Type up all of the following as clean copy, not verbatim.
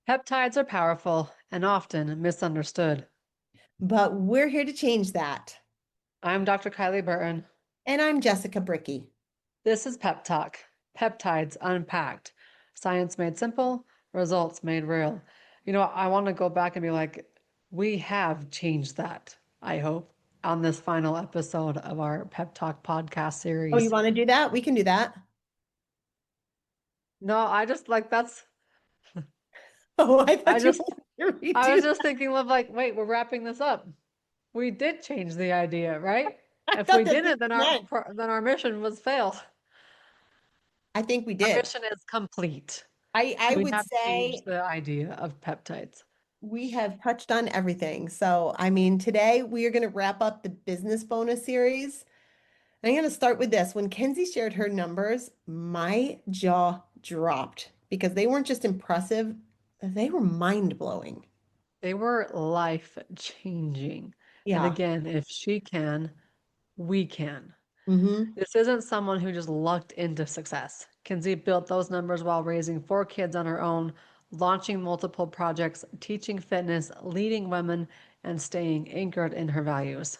Peptides are powerful and often misunderstood. But we're here to change that. I'm Dr. Kylie Burton. And I'm Jessica Bricky. This is Pep Talk, Peptides Unpacked, science made simple, results made real. I want to go back and be like, we have changed that, I hope, on this final episode of our Pep Talk podcast Oh, you series. want to do that? We can do that. No, I just like that's, Oh, I I thought you just, wanted to I was redo just thinking of like, wait, we're wrapping this up. We did change the idea, right? that. I If we thought that's what didn't, then you our meant. then our mission was failed. I think we Our did. mission is complete. I We would have changed say the idea of peptides. we have touched on everything. So, today we are going to wrap up the business bonus series. And I'm going to start with this. When Kinzie shared her numbers, my jaw dropped because they weren't just impressive, they were mind-blowing. They were life changing. And Yeah. again, if she can, we can. Hmm. This isn't someone who just lucked into success. Kinzie built those numbers while raising four kids on her own, launching multiple projects, teaching fitness, leading women, and staying anchored in her values.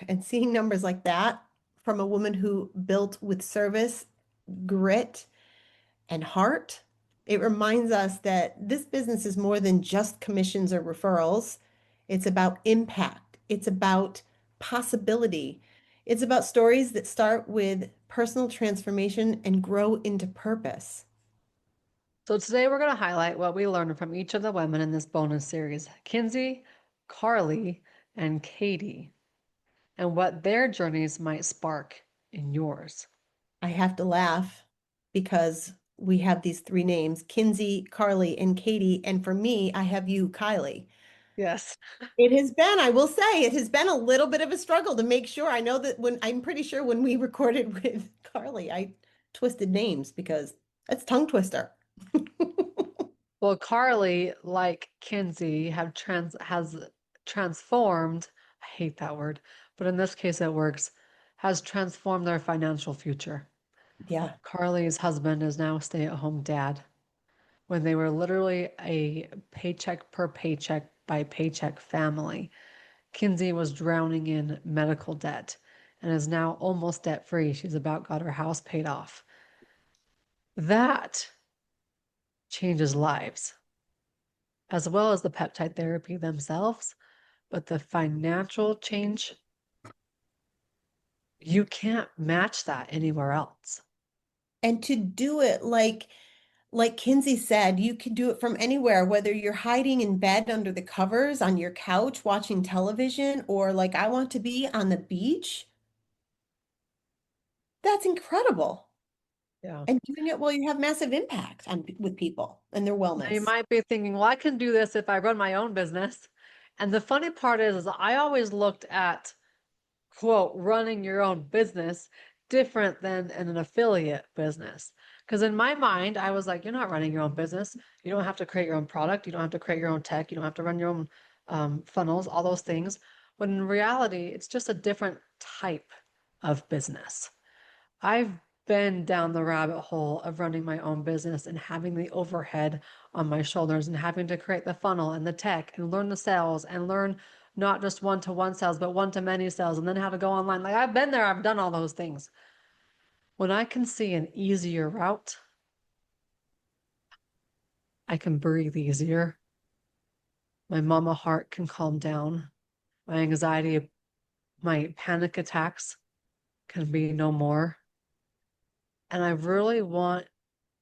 And seeing numbers like that from a woman who built with service, grit, and heart, it reminds us that this business is more than just commissions or referrals. It's about impact, it's about possibility, it's about stories that start with personal transformation and grow into purpose. So today we're going to highlight what we learned from each of the women in this bonus series, Kinzie, Karli, and Katie, and what their journeys might spark in yours. I have to laugh because we have these three names, Kinzie, Karli, and Katie. And for me, I have you, Kylie. Yes. It has been, I will say, it has been a little bit of a struggle to make sure. I know that I'm pretty sure when we recorded with Karli, I twisted names because that's tongue twister. Well, Karli, like Kinzie, has transformed, I hate that word, but in this case it works, has transformed their financial future. Yeah. Karli's husband is now a stay-at-home dad when they were literally a paycheck per paycheck by paycheck family. Kinzie was drowning in medical debt and is now almost debt free. She's about got her house paid off. That changes lives, as well as the peptide therapy themselves. But the financial change, you can't match that anywhere else. And to do it like Kinzie said, you can do it from anywhere, whether you're hiding in bed under the covers on your couch watching television, or like I want to be on the beach. That's incredible. Yeah. And doing it while you have massive impact on with people and their Now you wellness. might be thinking, well, I can do this if I run my own business. And the funny part is I always looked at, quote, running your own business different than in an affiliate business. Because in my mind, I was like, you're not running your own business. You don't have to create your own product. You don't have to create your own tech. You don't have to run your own funnels, all those things. When in reality, it's just a different type of business. I've been down the rabbit hole of running my own business and having the overhead on my shoulders and having to create the funnel and the tech and learn the sales and learn not just one-to-one sales, but one-to-many sales and then how to go online. Like I've been there, I've done all those things. When I can see an easier route, I can breathe easier. My mama heart can calm down. My anxiety, my panic attacks can be no more. And I really want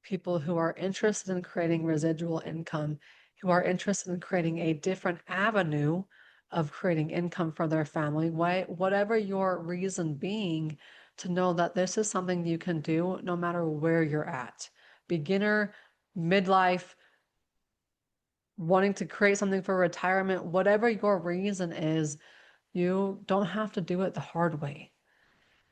people who are interested in creating residual income, who are interested in creating a different avenue of creating income for their family, whatever your reason being, to know that this is something you can do no matter where you're at. Beginner, midlife, wanting to create something for retirement, whatever your reason is, you don't have to do it the hard way.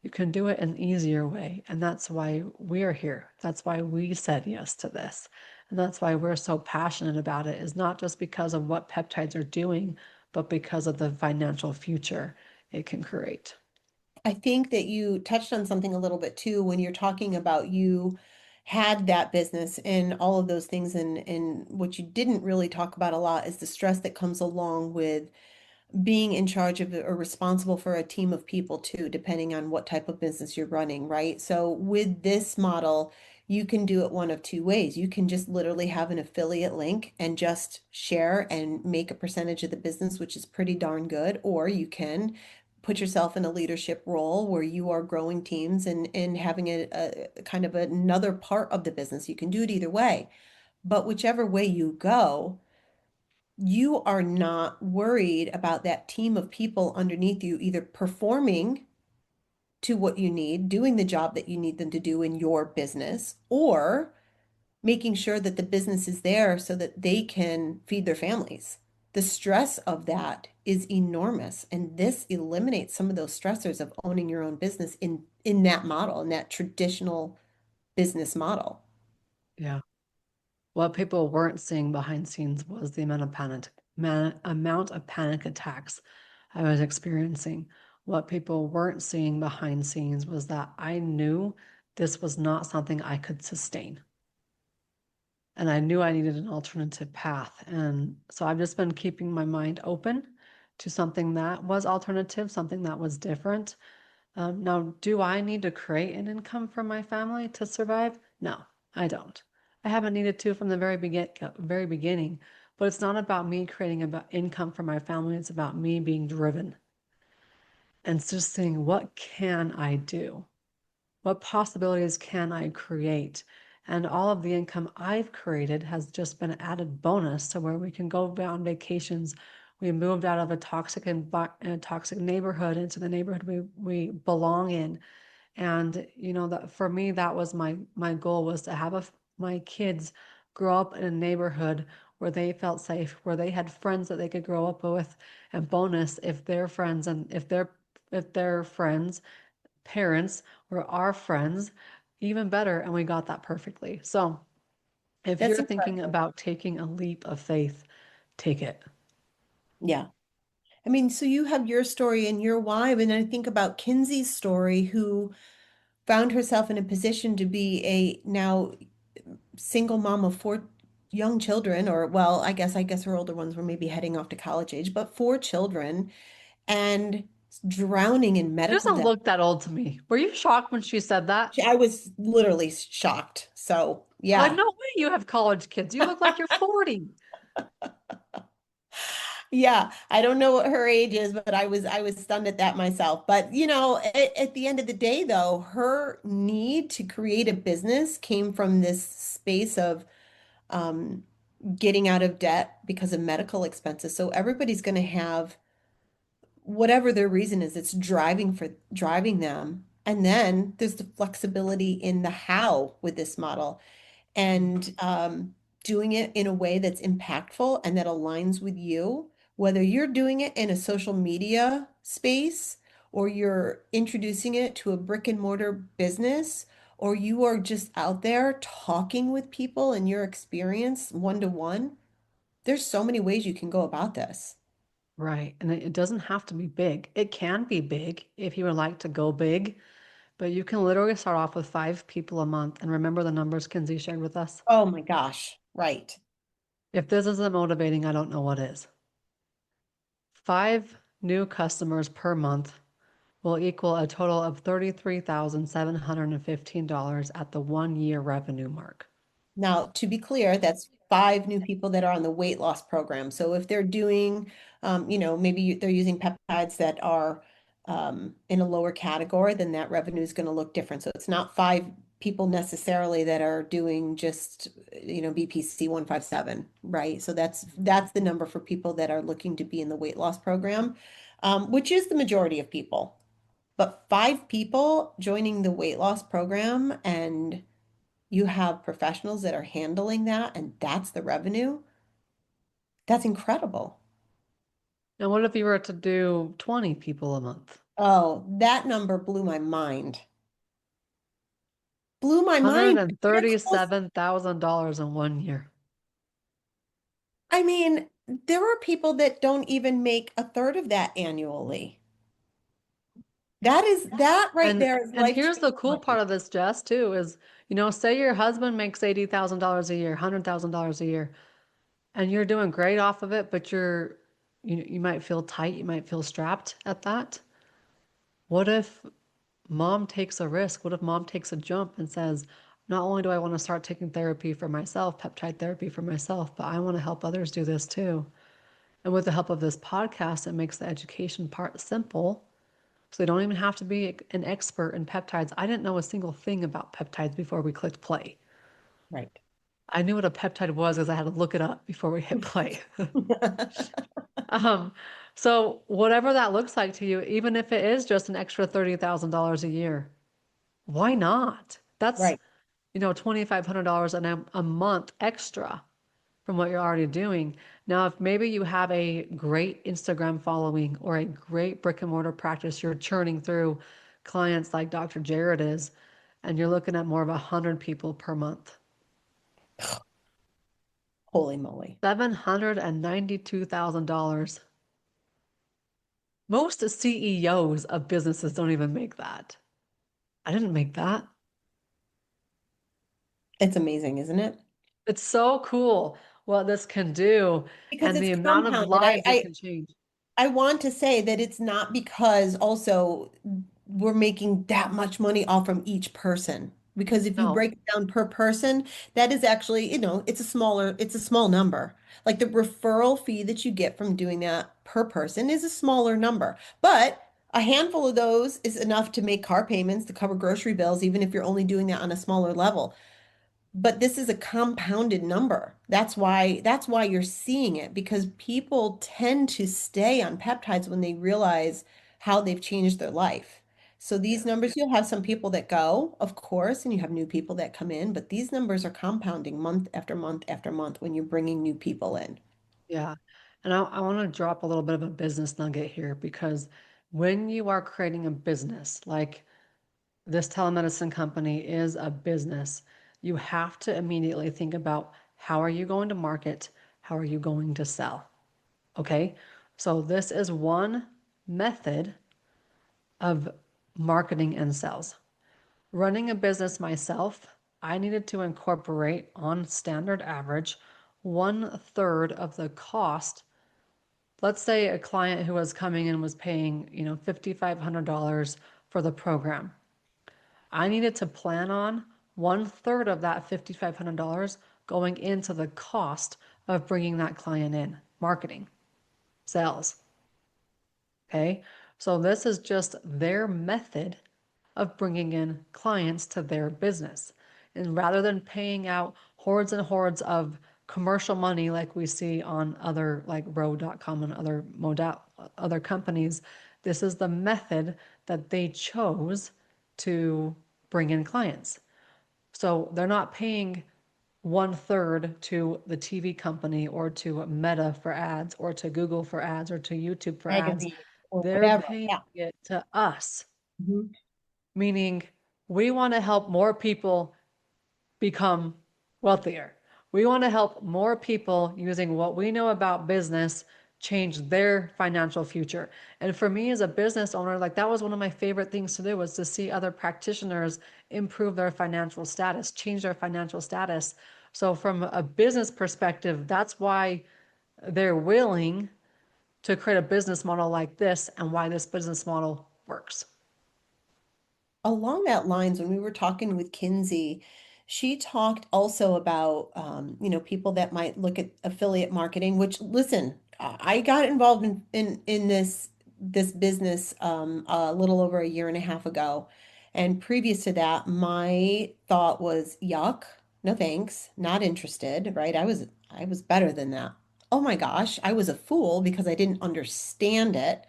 You can do it an easier way. And that's why we're here. That's why we said yes to this. And that's why we're so passionate about it, is not just because of what peptides are doing, but because of the financial future it can create. I think that you touched on something a little bit too when you're talking about you had that business and all of those things. And what you didn't really talk about a lot is the stress that comes along with being in charge of or responsible for a team of people too, depending on what type of business you're running, right? So with this model, you can do it one of two ways. You can just literally have an affiliate link and just share and make a percentage of the business, which is pretty darn good. Or you can put yourself in a leadership role where you are growing teams and having a kind of another part of the business. You can do it either way. But whichever way you go, you are not worried about that team of people underneath you either performing to what you need, doing the job that you need them to do in your business, or making sure that the business is there so that they can feed their families. The stress of that is enormous, and this eliminates some of those stressors of owning your own business in that model, in that traditional business model. Yeah. What people weren't seeing behind scenes was the amount of panic attacks I was experiencing. What people weren't seeing behind scenes was that I knew this was not something I could sustain. And I knew I needed an alternative path. And so I've just been keeping my mind open to something that was alternative, something that was different. Now, do I need to create an income for my family to survive? No, I don't. I haven't needed to from the very beginning, but it's not about me creating about income for my family. It's about me being driven and just saying, what can I do? What possibilities can I create? And all of the income I've created has just been an added bonus to where we can go on vacations. We moved out of a toxic neighborhood into the neighborhood we belong in. And that for me, that was my goal, was to have my kids grow up in a neighborhood where they felt safe, where they had friends that they could grow up with. And bonus, if their friends and if their friends parents were our friends, even better. And we got that perfectly. So if That's you're thinking incredible. about taking a leap of faith, take it. Yeah. I mean, so you have your story and your why, and I think about Kinzie's story, who found herself in a position to be a now single mom of four young children, or well, I guess her older ones were maybe heading off to college age, but four children and drowning in She medical doesn't debt. look that old to me. Were you shocked when she said that? I was literally shocked. So, Like, yeah. no way you have college kids. You look like you're 40. Yeah, I don't know what her age is, but I was stunned at that myself. But at the end of the day, though, her need to create a business came from this space of um, getting out of debt because of medical expenses. So everybody's going to have whatever their reason is, it's driving them. And then there's the flexibility in the how with this model and doing it in a way that's impactful and that aligns with you, whether you're doing it in a social media space or you're introducing it to a brick and mortar business, or you are just out there talking with people and your experience one to one. There's so many ways you can go about this. Right. And it doesn't have to be big. It can be big if you would like to go big, but you can literally start off with 5 people a month. And remember the numbers Kinsey shared with us? Oh my gosh, right. If this isn't motivating, I don't know what is. 5 new customers per month will equal a total of $33,715 at the 1 year revenue mark. Now, to be clear, that's five new people that are on the weight loss program. So if they're doing, maybe they're using peptides that are in a lower category, then that revenue is going to look different. So it's not five people necessarily that are doing just, BPC 157, right? So that's the number for people that are looking to be in the weight loss program, which is the majority of people. But five people joining the weight loss program and you have professionals that are handling that and that's the revenue. That's incredible. Now, what if you were to do 20 people a month? Oh, that number blew my mind. Blew my mind. You're close. $137,000 in 1 year. I mean, there are people that don't even make a third of that annually. That right And there is and life here's the changing cool money. part of this, Jess, too, is Say your husband makes $80,000 a year, $100,000 a year, and you're doing great off of it, but you might feel tight, you might feel strapped at that. What if mom takes a risk? What if mom takes a jump and says, not only do I want to start taking therapy for myself, peptide therapy for myself, but I want to help others do this too. And with the help of this podcast, it makes the education part simple. So they don't even have to be an expert in peptides. I didn't know a single thing about peptides before we clicked play. Right. I knew what a peptide was because I had to look it up before we hit play. Um, so whatever that looks like to you, even if it is just an extra $30,000 a year, why not? That's, Right. $2,500 a month extra from what you're already doing. Now, if maybe you have a great Instagram following or a great brick and mortar practice, you're churning through clients like Dr. Jared is, and you're looking at more of 100 people per month. Holy moly. $792,000. Most CEOs of businesses don't even make that. I didn't make that. It's amazing, isn't it? It's so cool what this can do Because and it's the amount of compounded. lives it can change. I want to say that it's not because also we're making that much money off from each person. Because if you No, break it down per person, that is actually, it's a small number. Like the referral fee that you get from doing that per person is a smaller number. But a handful of those is enough to make car payments, to cover grocery bills, even if you're only doing that on a smaller level. But this is a compounded number. That's why you're seeing it because people tend to stay on peptides when they realize how they've changed their life. So these yeah. numbers, you'll have some people that go, of course, and you have new people that come in, but these numbers are compounding month after month after month when you're bringing new people in. Yeah. And I want to drop a little bit of a business nugget here because when you are creating a business, like this telemedicine company is a business, you have to immediately think about how are you going to market? How are you going to sell? Okay. So this is one method of marketing and sales. Running a business myself, I needed to incorporate on standard average 1/3 of the cost. Let's say a client who was coming in was paying, $5,500 for the program. I needed to plan on 1/3 of that $5,500 going into the cost of bringing that client in, marketing, sales. Okay. So this is just their method of bringing in clients to their business. And rather than paying out hordes and hordes of commercial money like we see on other like row.com and other companies, this is the method that they chose to bring in clients. So they're not paying 1/3 to the TV company or to Meta for ads or to Google for ads or to YouTube for ads. Magazine or They're whatever. paying Yeah. it to us, Mhm. meaning we want to help more people become wealthier. We want to help more people using what we know about business change their financial future. And for me as a business owner, like that was one of my favorite things to do was to see other practitioners improve their financial status, change their financial status. So from a business perspective, that's why they're willing to create a business model like this and why this business model works. Along that lines, when we were talking with Kinzie, she talked also about people that might look at affiliate marketing, which listen, I got involved in this business a little over a year and a half ago. And previous to that, my thought was yuck, no thanks, not interested, right? I was better than that. Oh my gosh, I was a fool because I didn't understand it.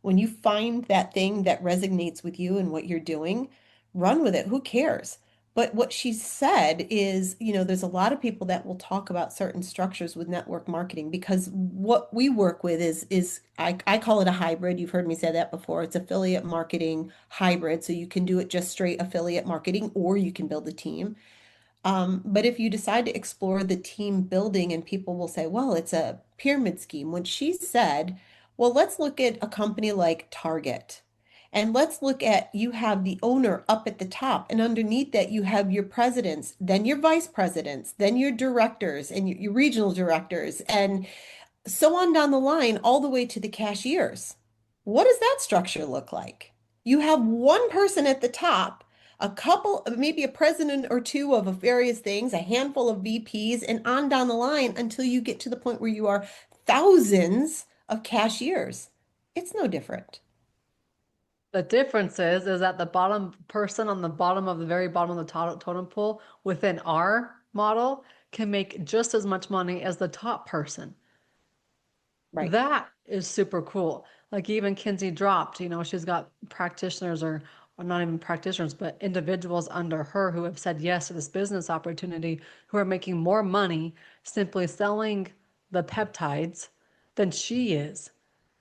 When you find that thing that resonates with you and what you're doing, run with it. Who cares? But what she said is, there's a lot of people that will talk about certain structures with network marketing because what we work with is I call it a hybrid. You've heard me say that before. It's affiliate marketing hybrid. So you can do it just straight affiliate marketing or you can build a team. But if you decide to explore the team building and people will say, well, it's a pyramid scheme, when she said, well, let's look at a company like Target. And let's look at you have the owner up at the top, and underneath that, you have your presidents, then your vice presidents, then your directors, and your regional directors, and so on down the line, all the way to the cashiers. What does that structure look like? You have one person at the top, a couple, maybe a president or two of various things, a handful of VPs, and on down the line until you get to the point where you are thousands of cashiers. It's no different. The difference is that the bottom person on the bottom of the very bottom of the totem pole within our model can make just as much money as the top person. Right. That is super cool. Like even Kinzie dropped, she's got practitioners or not even practitioners, but individuals under her who have said yes to this business opportunity who are making more money simply selling the peptides than she is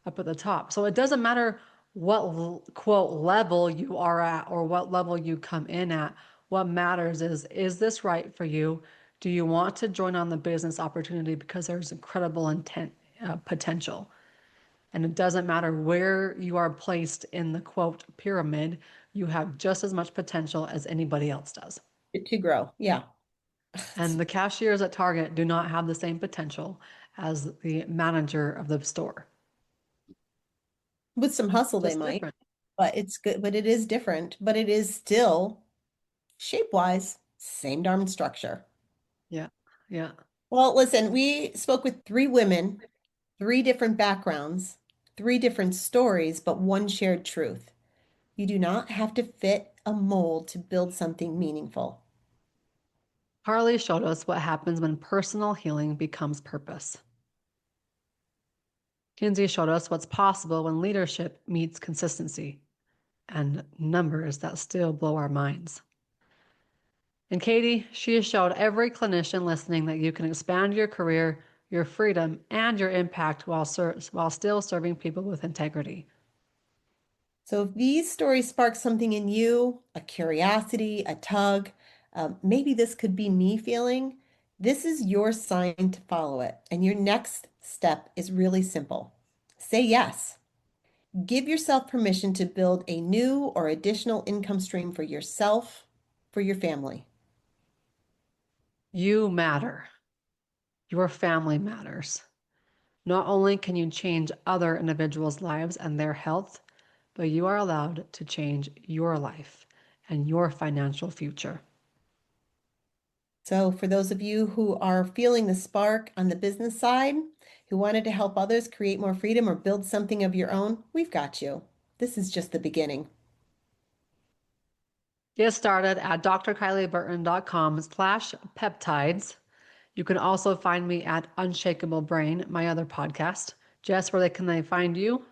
up at the top. So it doesn't matter what quote level you are at or what level you come in at. What matters is this right for you? Do you want to join on the business opportunity because there's incredible intent, potential? And it doesn't matter where you are placed in the quote pyramid, you have just as much potential as anybody else does. To grow. Yeah. And the cashiers at Target do not have the same potential as the manager of the store. With some hustle, they Just might, different. but it's good, but it is different, but it is still shape-wise, same darn structure. Yeah. Yeah. Well, listen, we spoke with three women, three different backgrounds, three different stories, but one shared truth. You do not have to fit a mold to build something meaningful. Karli showed us what happens when personal healing becomes purpose. Kinzie showed us what's possible when leadership meets consistency and numbers that still blow our minds. And Katie, she has showed every clinician listening that you can expand your career, your freedom, and your impact while still serving people with integrity. So if these stories spark something in you, a curiosity, a tug, maybe this could be me feeling, this is your sign to follow it. And your next step is really simple. Say yes. Give yourself permission to build a new or additional income stream for yourself, for your family. You matter. Your family matters. Not only can you change other individuals' lives and their health, but you are allowed to change your life and your financial future. So, for those of you who are feeling the spark on the business side, who wanted to help others create more freedom or build something of your own, we've got you. This is just the beginning. Get started at drkylieburton.com/peptides. You can also find me at Unshakable Brain, my other podcast. Jess, where can they find you?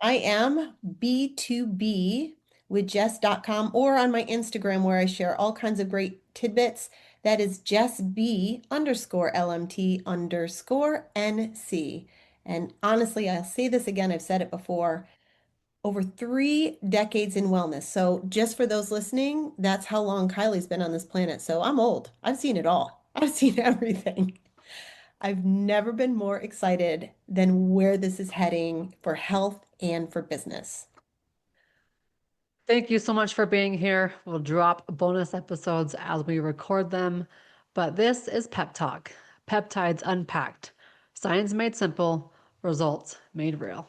I am B2B with Jess.com or on my Instagram where I share all kinds of great tidbits. That is Jess B underscore LMT underscore NC. And honestly, I'll say this again, I've said it before, over 3 decades in wellness. So just for those listening, that's how long Kylie's been on this planet. So I'm old. I've seen it all. I've seen everything. I've never been more excited than where this is heading for health and for business. Thank you so much for being here. We'll drop bonus episodes as we record them. But this is Pep Talk, Peptides Unpacked, science made simple, results made real.